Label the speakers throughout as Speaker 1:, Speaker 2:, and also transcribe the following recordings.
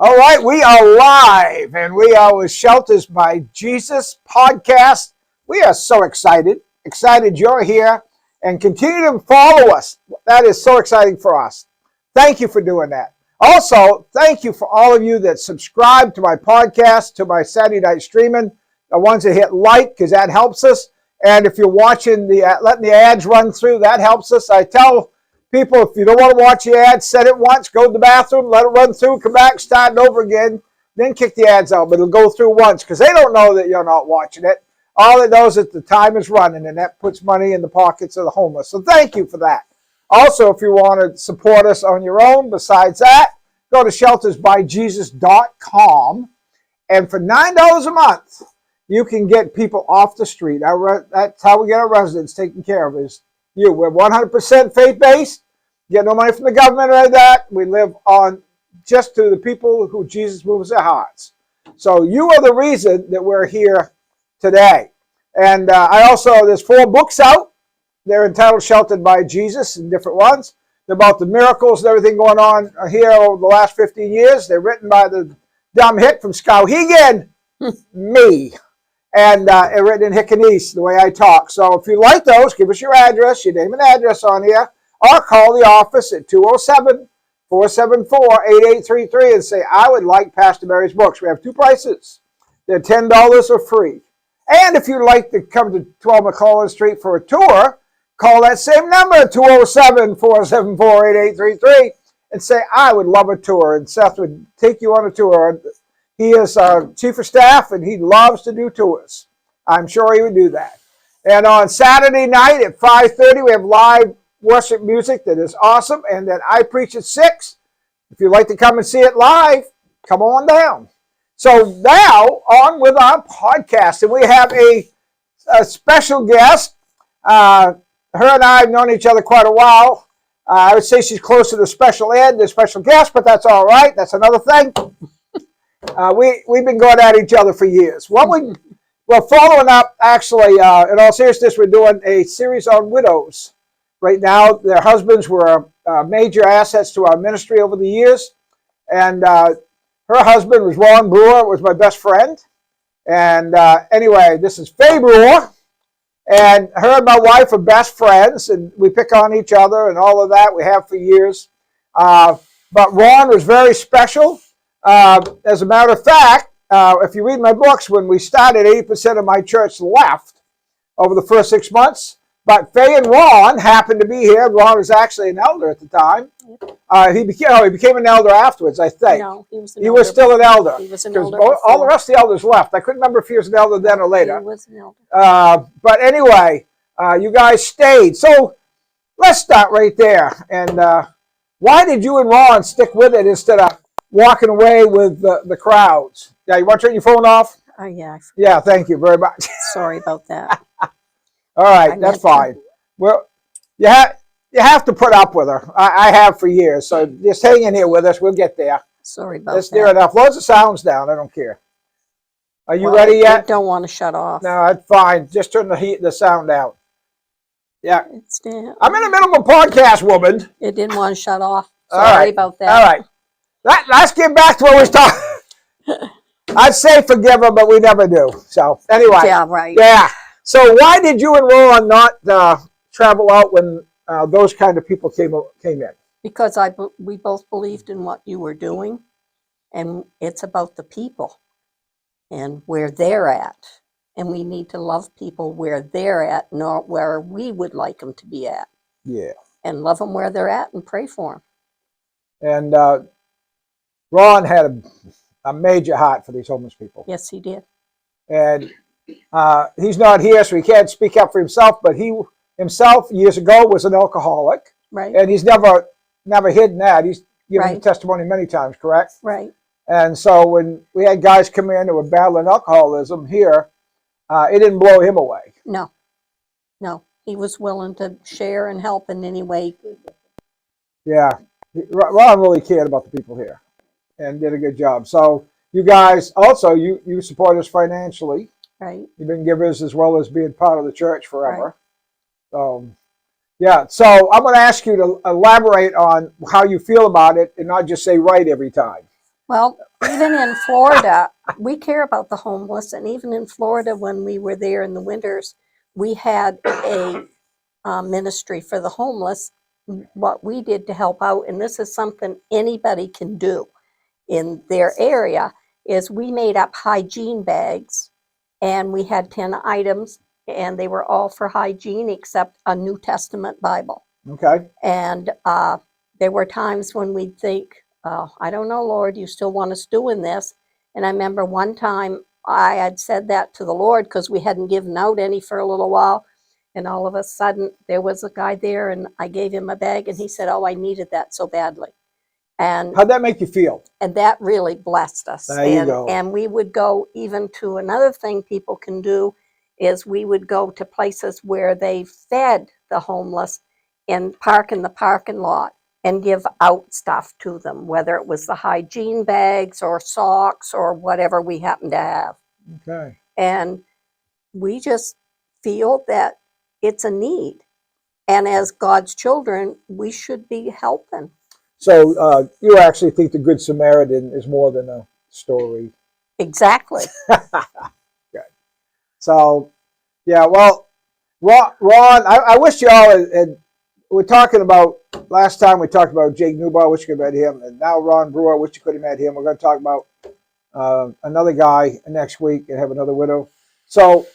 Speaker 1: All right, we are live, and we are with Shelters by Jesus podcast. We are so excited you're here, and continue to follow us. That is so exciting for us. Thank you for doing that. Also, thank you for all of you that subscribe to my podcast, to my Saturday night streaming, the ones that hit like, because that helps us. And if you're watching letting the ads run through, that helps us. I tell people, if you don't want to watch the ads, set it once, go to the bathroom, let it run through, come back, start it over again, then kick the ads out. But it'll go through once because they don't know that you're not watching it. All it knows is the time is running, and that puts money in the pockets of the homeless. So thank you for that. Also, if you want to support us on your own, besides that, go to sheltersbyjesus.com. And for $9 a month, you can get people off the street. That's how we get our residents taken care of, is you. We're 100% faith-based. Get no money from the government or like that. We live on just to the people who Jesus moves their hearts. So you are the reason that we're here today. And there's 4 books out. They're entitled Sheltered by Jesus, and different ones. They're about the miracles and everything going on here over the last 15 years. They're written by the dumb hick from Skowhegan, me. And written in Hickanese, the way I talk. So if you like those, give us your address, your name and address on here, or call the office at 207-474-8833 and say, I would like Pastor Barry's books. We have 2 prices. They're $10 or free. And if you'd like to come to 12 McClellan Street for a tour, call that same number, 207-474-8833, and say, I would love a tour. And Seth would take you on a tour. He is our chief of staff, and he loves to do tours. I'm sure he would do that. And on Saturday night at 5:30, we have live worship music that is awesome, and then I preach at 6. If you'd like to come and see it live, come on down. So now, on with our podcast. And we have a special guest. Her and I have known each other quite a while. I would say she's closer to special ed than special guest, but that's all right. That's another thing. We've been going at each other for years. We're following up, actually, in all seriousness, we're doing a series on widows. Right now, their husbands were major assets to our ministry over the years. And her husband was Ron Brewer, was my best friend. And anyway, this is Faye Brewer. And her and my wife are best friends, and we pick on each other and all of that. We have for years. But Ron was very special. As a matter of fact, if you read my books, when we started, 80% of my church left over the first 6 months. But Faye and Ron happened to be here. Ron was actually an elder at the time. He became an elder afterwards, I think.
Speaker 2: No, he was
Speaker 1: still an elder.
Speaker 2: He was an elder
Speaker 1: all the rest of the elders left. I couldn't remember if he was an elder then or later.
Speaker 2: He was an elder.
Speaker 1: But anyway, you guys stayed. So let's start right there. And why did you and Ron stick with it instead of walking away with the crowds? Yeah, you want to turn your phone off?
Speaker 2: Yeah.
Speaker 1: Yeah, thank you very much.
Speaker 2: Sorry about that.
Speaker 1: All right, that's fine. Well, you have to put up with her. I have for years, so just hang in here with us. We'll get there.
Speaker 2: Sorry about
Speaker 1: That's
Speaker 2: that.
Speaker 1: near enough. Loads of sounds down. I don't care. Are you ready yet?
Speaker 2: I don't want to shut off.
Speaker 1: No, that's fine. Just turn the sound down. Yeah. I'm in the middle of a podcast, woman.
Speaker 2: It didn't want to shut off.
Speaker 1: Sorry
Speaker 2: about that.
Speaker 1: All right. Let's get back to what we was talking. I'd say forgive her, but we never do. So anyway.
Speaker 2: Yeah, right.
Speaker 1: Yeah. So why did you and Ron not travel out when those kind of people came in?
Speaker 2: Because we both believed in what you were doing, and it's about the people and where they're at. And we need to love people where they're at, not where we would like them to be at.
Speaker 1: Yeah.
Speaker 2: And love them where they're at and pray for them.
Speaker 1: And Ron had a major heart for these homeless people.
Speaker 2: Yes, he did.
Speaker 1: And he's not here, so he can't speak up for himself, but he himself years ago was an alcoholic.
Speaker 2: Right.
Speaker 1: And he's never hidden that. He's given testimony many times, correct?
Speaker 2: Right.
Speaker 1: And so when we had guys come in who were battling alcoholism here, it didn't blow him away.
Speaker 2: No. He was willing to share and help in any way he could.
Speaker 1: Yeah. Ron really cared about the people here and did a good job. So you guys also, you support us financially.
Speaker 2: Right.
Speaker 1: You've been givers as well as being part of the church forever.
Speaker 2: Right.
Speaker 1: Yeah, so I'm going to ask you to elaborate on how you feel about it and not just say right every time.
Speaker 2: Well, even in Florida, we care about the homeless, and even in Florida, when we were there in the winters, we had a ministry for the homeless. What we did to help out, and this is something anybody can do in their area, is we made up hygiene bags, and we had 10 items, and they were all for hygiene except a New Testament Bible.
Speaker 1: Okay.
Speaker 2: And there were times when we'd think, I don't know, Lord, you still want us doing this? And I remember one time I had said that to the Lord because we hadn't given out any for a little while. And all of a sudden there was a guy there, and I gave him a bag, and he said, oh, I needed that so badly. And
Speaker 1: How'd that make you feel?
Speaker 2: and that really blessed us.
Speaker 1: There you go.
Speaker 2: And we would go even to another thing people can do is we would go to places where they fed the homeless and park in the parking lot and give out stuff to them, whether it was the hygiene bags or socks or whatever we happen to have.
Speaker 1: Okay.
Speaker 2: And we just feel that it's a need. And as God's children, we should be helping.
Speaker 1: So you actually think the Good Samaritan is more than a story?
Speaker 2: Exactly.
Speaker 1: Good. So, yeah, well, Ron, I wish you all had, we're talking about, last time we talked about Jake Newbar, wish you could have met him, and now Ron Brewer, wish you could have met him. We're going to talk about another guy next week and have another widow. So,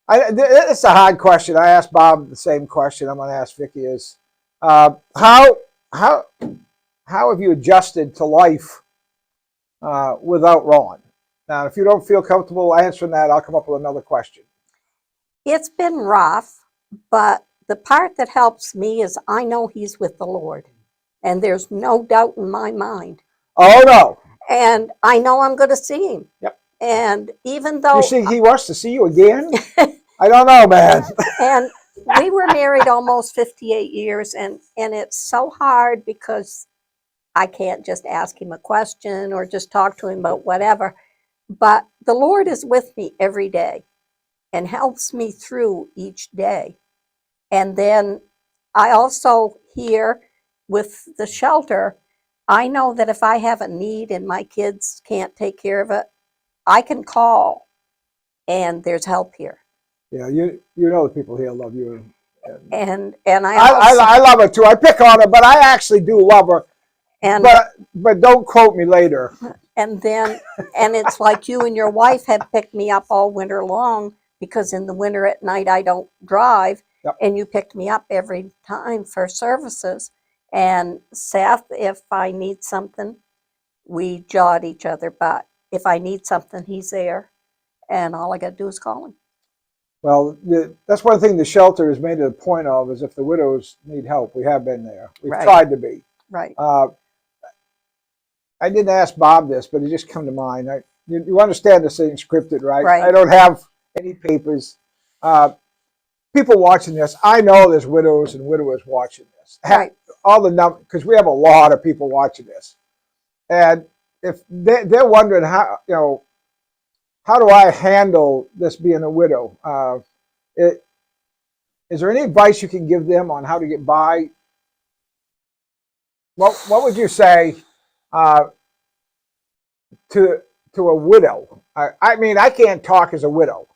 Speaker 1: it's a hard question. I asked Bob the same question I'm going to ask Vicki is, how have you adjusted to life without Ron? Now, if you don't feel comfortable answering that, I'll come up with another question.
Speaker 2: It's been rough, but the part that helps me is I know he's with the Lord, and there's no doubt in my mind.
Speaker 1: Oh, no.
Speaker 2: And I know I'm going to see him.
Speaker 1: Yep.
Speaker 2: And even though
Speaker 1: You see, he wants to see you again? I don't know, man.
Speaker 2: And we were married almost 58 years, and it's so hard because I can't just ask him a question or just talk to him about whatever. But the Lord is with me every day and helps me through each day. And then I also here with the shelter, I know that if I have a need and my kids can't take care of it, I can call and there's help here.
Speaker 1: Yeah, you know the people here love you.
Speaker 2: And I
Speaker 1: love her too. I pick on her, but I actually do love her.
Speaker 2: and
Speaker 1: But don't quote me later.
Speaker 2: and then and it's like you and your wife have picked me up all winter long, because in the winter at night I don't drive.
Speaker 1: Yep.
Speaker 2: And you picked me up every time for services. And Seth, if I need something, we jaw at each other, but if I need something, he's there, and all I got to do is call him.
Speaker 1: Well, that's one thing the shelter has made it a point of, is if the widows need help, we have been there. We've
Speaker 2: Right.
Speaker 1: tried to be.
Speaker 2: Right.
Speaker 1: I didn't ask Bob this, but it just come to mind. You understand this thing scripted, right?
Speaker 2: Right.
Speaker 1: I don't have any papers. People watching this, I know there's widows and widowers watching this.
Speaker 2: Right.
Speaker 1: All the numbers, because we have a lot of people watching this, and if they're wondering how do I handle this being a widow? Is there any advice you can give them on how to get by? What would you say to a widow? I mean, I can't talk as a widow.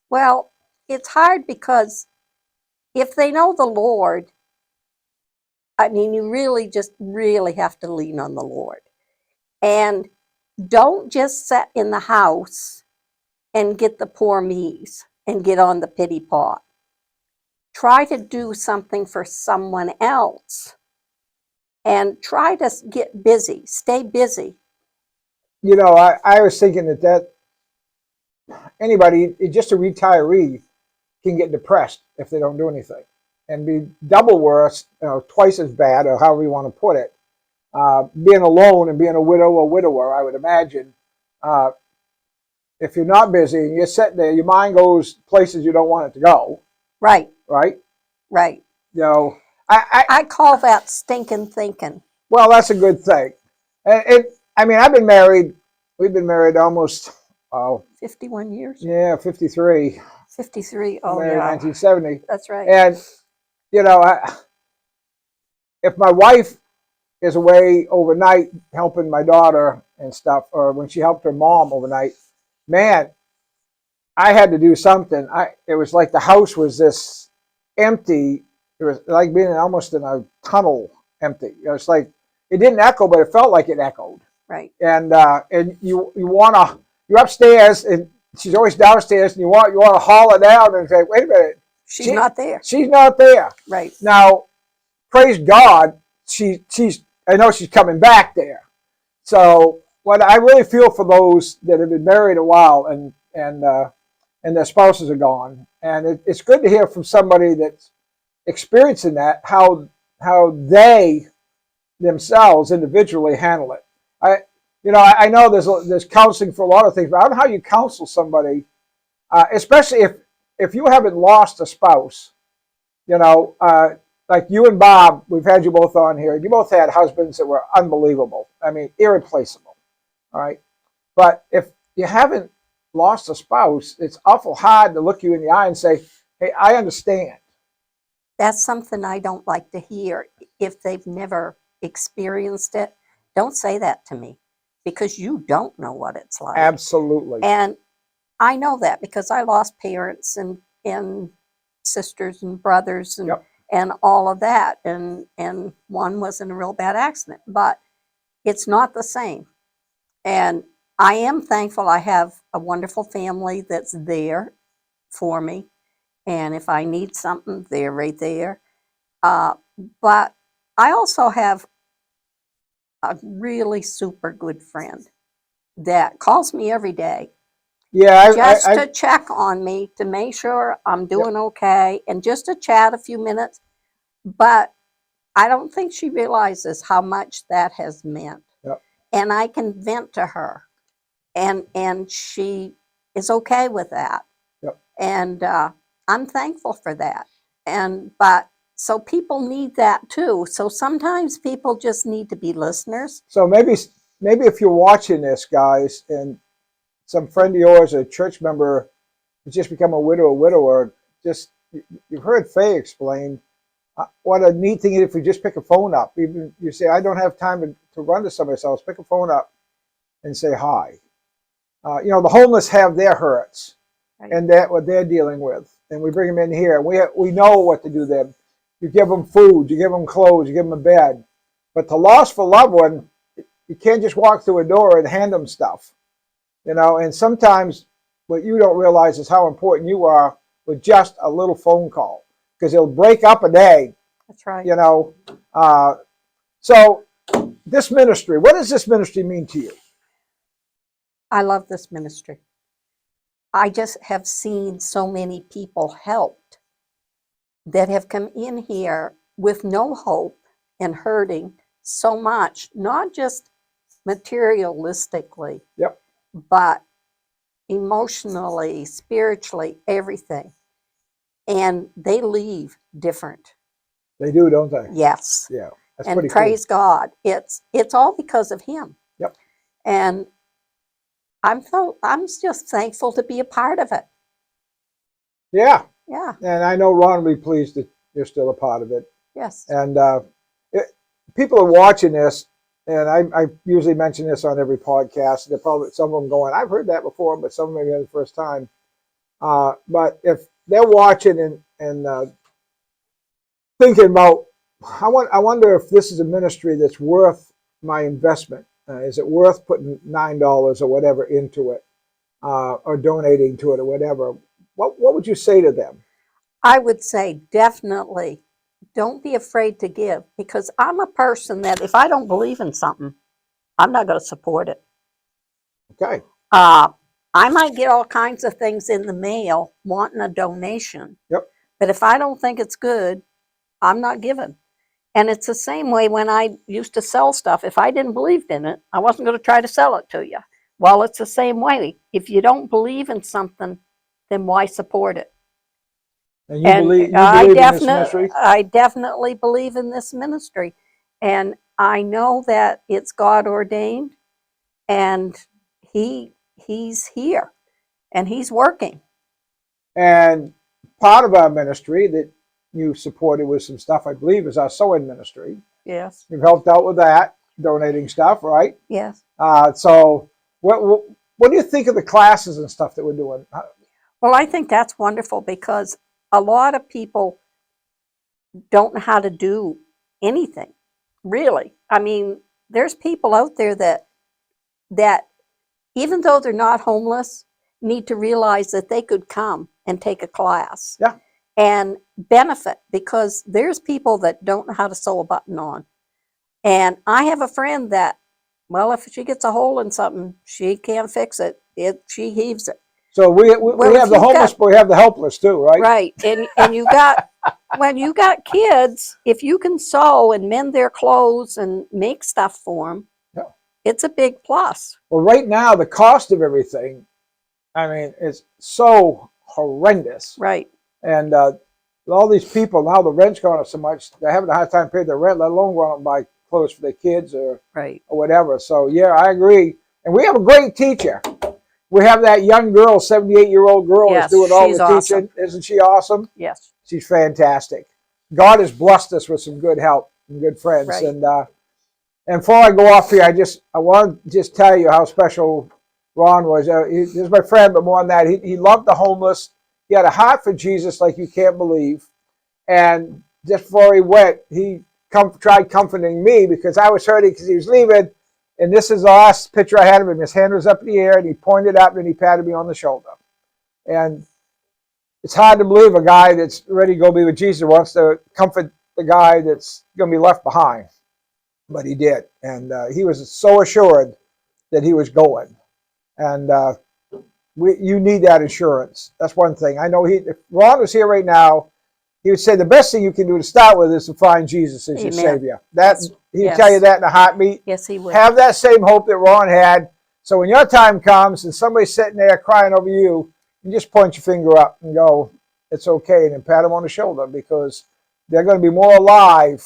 Speaker 2: Well, it's hard because if they know the Lord, I mean, you really have to lean on the Lord. And don't just sit in the house and get the poor me's and get on the pity pot. Try to do something for someone else and try to get busy, stay busy.
Speaker 1: You know, I was thinking that anybody, just a retiree, can get depressed if they don't do anything, and be double worse, twice as bad, or however you want to put it. Being alone and being a widow or widower, I would imagine. If you're not busy and you're sitting there, your mind goes places you don't want it to go.
Speaker 2: Right.
Speaker 1: Right?
Speaker 2: Right.
Speaker 1: I
Speaker 2: call that stinking thinking.
Speaker 1: Well, that's a good thing. I mean, I've been married. We've been married almost
Speaker 2: 51 years.
Speaker 1: Yeah, 53.
Speaker 2: 53. Oh,
Speaker 1: married
Speaker 2: yeah.
Speaker 1: 1970.
Speaker 2: That's right.
Speaker 1: And if my wife is away overnight helping my daughter and stuff, or when she helped her mom overnight, man, I had to do something. It was like the house was this empty. It was like being almost in a tunnel, empty. It's like it didn't echo, but it felt like it echoed.
Speaker 2: Right.
Speaker 1: And you're upstairs, and she's always downstairs, and you want to haul her down and say, wait a minute,
Speaker 2: She's not there.
Speaker 1: She's not there.
Speaker 2: Right.
Speaker 1: Now, praise God, I know she's coming back there. So what I really feel for those that have been married a while and their spouses are gone, and it's good to hear from somebody that's experiencing that how they themselves individually handle it. I know there's counseling for a lot of things, but I don't know how you counsel somebody, especially if you haven't lost a spouse. Like you and Bob, we've had you both on here. You both had husbands that were unbelievable. I mean, irreplaceable. All right. But if you haven't lost a spouse, it's awful hard to look you in the eye and say, hey, I understand.
Speaker 2: That's something I don't like to hear. If they've never experienced it, don't say that to me, because you don't know what it's like.
Speaker 1: Absolutely.
Speaker 2: And I know that because I lost parents and sisters and brothers and
Speaker 1: Yep.
Speaker 2: and all of that, and one was in a real bad accident, but it's not the same. And I am thankful I have a wonderful family that's there for me, and if I need something, they're right there. But I also have a really super good friend that calls me every day
Speaker 1: Yeah.
Speaker 2: just to check on me, to make sure I'm doing okay, and just to chat a few minutes. But I don't think she realizes how much that has meant.
Speaker 1: Yep.
Speaker 2: And I can vent to her, and she is okay with that.
Speaker 1: Yep.
Speaker 2: And I'm thankful for that. But so people need that too. So sometimes people just need to be listeners.
Speaker 1: So maybe if you're watching this, guys, and some friend of yours, a church member, has just become a widow or widower, just you've heard Faye explain what a neat thing it is if you just pick a phone up. Even you say, I don't have time to run to somebody else. Pick a phone up and say hi. The homeless have their hurts,
Speaker 2: Right.
Speaker 1: and that what they're dealing with, and we bring them in here. We know what to do then. You give them food, you give them clothes, you give them a bed. But the loss for loved one, you can't just walk through a door and hand them stuff. And sometimes what you don't realize is how important you are with just a little phone call, because it'll break up a day.
Speaker 2: That's right.
Speaker 1: So this ministry, what does this ministry mean to you?
Speaker 2: I love this ministry. I just have seen so many people helped that have come in here with no hope and hurting so much, not just materialistically,
Speaker 1: Yep.
Speaker 2: but emotionally, spiritually, everything. And they leave different.
Speaker 1: They do, don't they?
Speaker 2: Yes.
Speaker 1: Yeah. That's
Speaker 2: And
Speaker 1: pretty
Speaker 2: praise God. It's all because of him.
Speaker 1: Yep.
Speaker 2: And I'm just thankful to be a part of it.
Speaker 1: cool. Yeah.
Speaker 2: Yeah.
Speaker 1: And I know Ron will be pleased that you're still a part of it.
Speaker 2: Yes.
Speaker 1: And people are watching this, and I usually mention this on every podcast. They're probably some of them going, I've heard that before, but some maybe for the first time. But if they're watching and thinking about, I wonder if this is a ministry that's worth my investment. Is it worth putting $9 or whatever into it, or donating to it or whatever? What would you say to them?
Speaker 2: I would say definitely don't be afraid to give, because I'm a person that if I don't believe in something, I'm not going to support it.
Speaker 1: Okay.
Speaker 2: I might get all kinds of things in the mail wanting a donation.
Speaker 1: Yep.
Speaker 2: But if I don't think it's good, I'm not giving. And it's the same way when I used to sell stuff. If I didn't believe in it, I wasn't going to try to sell it to you. Well, it's the same way. If you don't believe in something, then why support it?
Speaker 1: And you believe in this ministry?
Speaker 2: I definitely believe in this ministry. And I know that it's God ordained, and he's here and he's working.
Speaker 1: And part of our ministry that you supported with some stuff, I believe, is our sewing ministry.
Speaker 2: Yes.
Speaker 1: You've helped out with that, donating stuff, right?
Speaker 2: Yes.
Speaker 1: So what do you think of the classes and stuff that we're doing?
Speaker 2: Well, I think that's wonderful because a lot of people don't know how to do anything, really. I mean, there's people out there that even though they're not homeless, need to realize that they could come and take a class.
Speaker 1: Yeah.
Speaker 2: And benefit, because there's people that don't know how to sew a button on. And I have a friend that, well, if she gets a hole in something, she can't fix it. She heaves it.
Speaker 1: So we
Speaker 2: Well,
Speaker 1: have the homeless, but we have the helpless too, right?
Speaker 2: Right. And you got, when you got kids, if you can sew and mend their clothes and make stuff for them,
Speaker 1: Yeah.
Speaker 2: it's a big plus.
Speaker 1: Well, right now, the cost of everything, I mean, it's so horrendous.
Speaker 2: Right.
Speaker 1: And all these people, now the rent's going up so much, they're having a hard time paying their rent, let alone going out and buy clothes for their kids or whatever. So, yeah, I agree. And we have a great teacher. We have that young girl, 78-year-old girl,
Speaker 2: Yes,
Speaker 1: that's doing all the
Speaker 2: awesome.
Speaker 1: teaching. Isn't she awesome?
Speaker 2: Yes.
Speaker 1: She's fantastic. God has blessed us with some good help and good friends.
Speaker 2: Right.
Speaker 1: And before I go off here, I want to just tell you how special Ron was. He's my friend, but more than that, he loved the homeless. He had a heart for Jesus like you can't believe. And just before he went, he tried comforting me because I was hurting because he was leaving. And this is the last picture I had of him. His hand was up in the air, and he pointed up, and he patted me on the shoulder. And it's hard to believe a guy that's ready to go be with Jesus wants to comfort the guy that's going to be left behind. But he did. And he was so assured that he was going. And you need that assurance. That's one thing. I know if Ron was here right now, he would say the best thing you can do to start with is to find Jesus as your Savior. He'd tell you that in a heartbeat.
Speaker 2: Yes, he would.
Speaker 1: Have that same hope that Ron had. So when your time comes and somebody's sitting there crying over you, you just point your finger up and go, it's okay, and then pat them on the shoulder because they're going to be more alive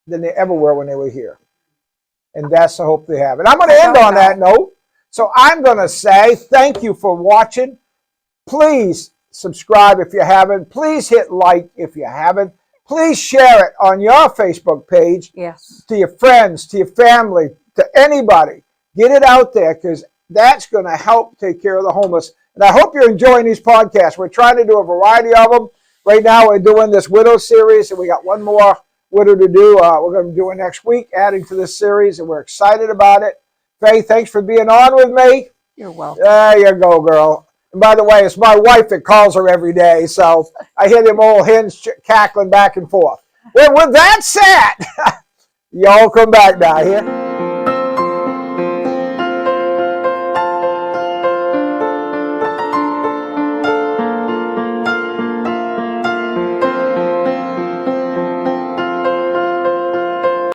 Speaker 1: than they ever were when they were here. And that's the hope they have. And I'm going to end on that note. So I'm going to say thank you for watching. Please subscribe if you haven't. Please hit like if you haven't. Please share it on your Facebook page.
Speaker 2: Yes.
Speaker 1: To your friends, to your family, to anybody. Get it out there because that's going to help take care of the homeless. And I hope you're enjoying these podcasts. We're trying to do a variety of them. Right now we're doing this widow series, and we got one more widow to do. We're going to be doing next week, adding to this series, and we're excited about it. Faye, thanks for being on with me.
Speaker 2: You're welcome.
Speaker 1: There you go, girl. And by the way, it's my wife that calls her every day, so I hear them old hens cackling back and forth. Well, with that said, y'all come back now here.